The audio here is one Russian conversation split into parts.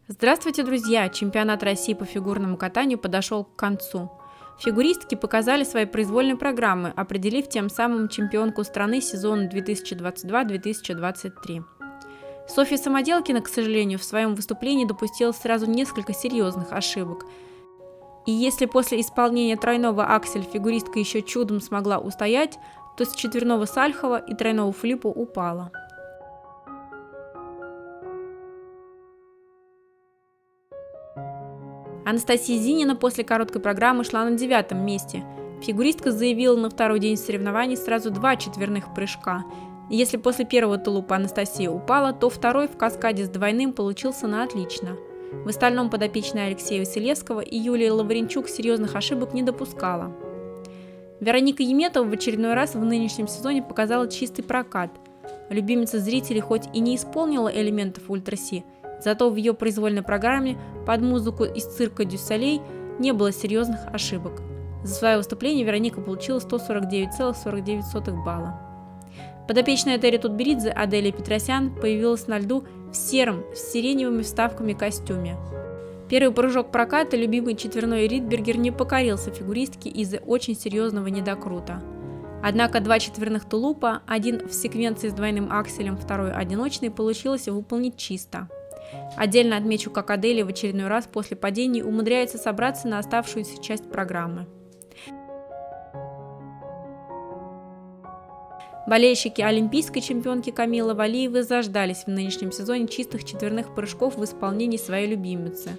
Здравствуйте, друзья! Чемпионат России по фигурному катанию подошел к концу. Фигуристки показали свои произвольные программы, определив тем самым чемпионку страны сезона 2022-2023. Софья Самоделкина, к сожалению, в своем выступлении допустила сразу несколько серьезных ошибок. И если после исполнения тройного аксель фигуристка еще чудом смогла устоять, то с четверного сальхова и тройного флипа упала. Анастасия Зинина после короткой программы шла на 9-м месте. Фигуристка заявила на второй день соревнований сразу 2 четверных прыжка. Если после первого тулупа Анастасия упала, то второй в каскаде с двойным получился на отлично. В остальном подопечная Алексея Василевского и Юлия Лавренчук серьезных ошибок не допускала. Вероника Еметова в очередной раз в нынешнем сезоне показала чистый прокат. Любимица зрителей хоть и не исполнила элементов ультра-си, зато в ее произвольной программе под музыку из цирка Дю Солей не было серьезных ошибок. За свое выступление Вероника получила 149,49 балла. Подопечная Терри Тутберидзе Аделия Петросян появилась на льду в сером с сиреневыми вставками костюме. Первый прыжок проката любимый четверной Ридбергер не покорился фигуристке из-за очень серьезного недокрута. Однако 2 четверных тулупа, один в секвенции с двойным акселем, второй одиночный, получилось выполнить чисто. Отдельно отмечу, как Аделия в очередной раз после падений умудряется собраться на оставшуюся часть программы. Болельщики олимпийской чемпионки Камилы Валиевой заждались в нынешнем сезоне чистых четверных прыжков в исполнении своей любимицы.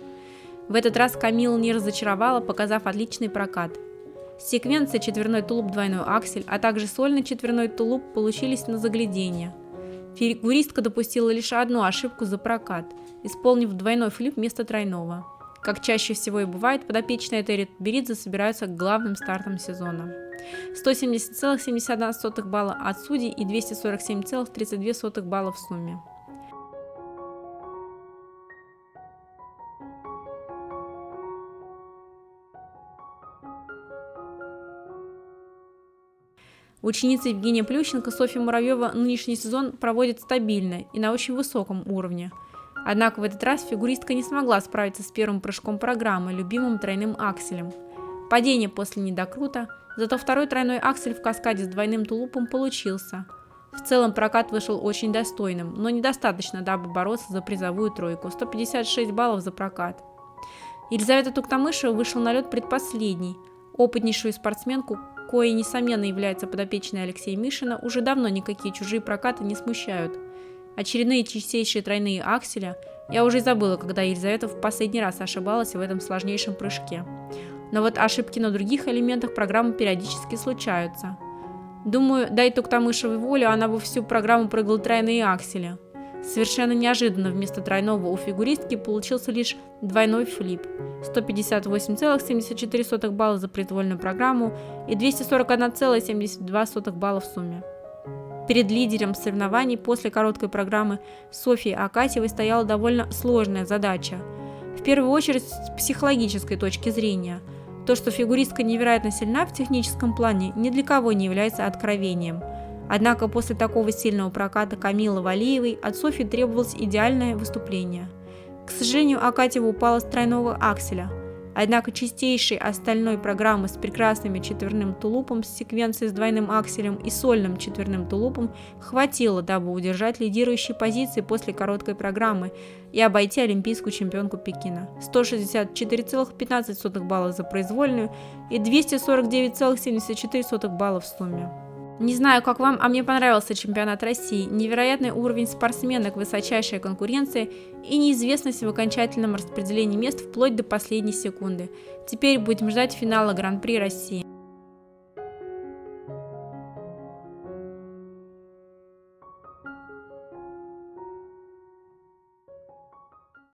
В этот раз Камила не разочаровала, показав отличный прокат. Секвенция четверной тулуп двойной аксель, а также сольный четверной тулуп получились на загляденье. Фигуристка допустила лишь одну ошибку за прокат, исполнив двойной флип вместо тройного. Как чаще всего и бывает, подопечные Терри Тутберидзе собираются к главным стартам сезона. 170,71 балла от судей и 247,32 балла в сумме. Ученица Евгения Плющенко Софья Муравьева нынешний сезон проводит стабильно и на очень высоком уровне. Однако в этот раз фигуристка не смогла справиться с первым прыжком программы, любимым тройным акселем. Падение после недокрута, зато второй тройной аксель в каскаде с двойным тулупом получился. В целом прокат вышел очень достойным, но недостаточно, дабы бороться за призовую тройку – 156 баллов за прокат. Елизавета Туктамышева вышла на лед предпоследней. Опытнейшую спортсменку, коей, несомненно, является подопечная Алексея Мишина, уже давно никакие чужие прокаты не смущают. Очередные чистейшие тройные акселя, я уже и забыла, когда Елизавета в последний раз ошибалась в этом сложнейшем прыжке. Но вот ошибки на других элементах программы периодически случаются. Думаю, дай Туктамышевой волю, она бы всю программу прыгала тройные аксели. Совершенно неожиданно вместо тройного у фигуристки получился лишь двойной флип. 158,74 балла за произвольную программу и 241,72 балла в сумме. Перед лидером соревнований после короткой программы Софьей Акатьевой стояла довольно сложная задача. В первую очередь с психологической точки зрения. То, что фигуристка невероятно сильна в техническом плане, ни для кого не является откровением. Однако после такого сильного проката Камилы Валиевой от Софьи требовалось идеальное выступление. К сожалению, Акатьева упала с тройного акселя. Однако чистейшей остальной программы с прекрасным четверным тулупом с секвенцией с двойным акселем и сольным четверным тулупом хватило, дабы удержать лидирующие позиции после короткой программы и обойти олимпийскую чемпионку Пекина. 164,15 балла за произвольную и 249,74 балла в сумме. Не знаю, как вам, а мне понравился чемпионат России. Невероятный уровень спортсменок, высочайшая конкуренция и неизвестность в окончательном распределении мест вплоть до последней секунды. Теперь будем ждать финала Гран-при России.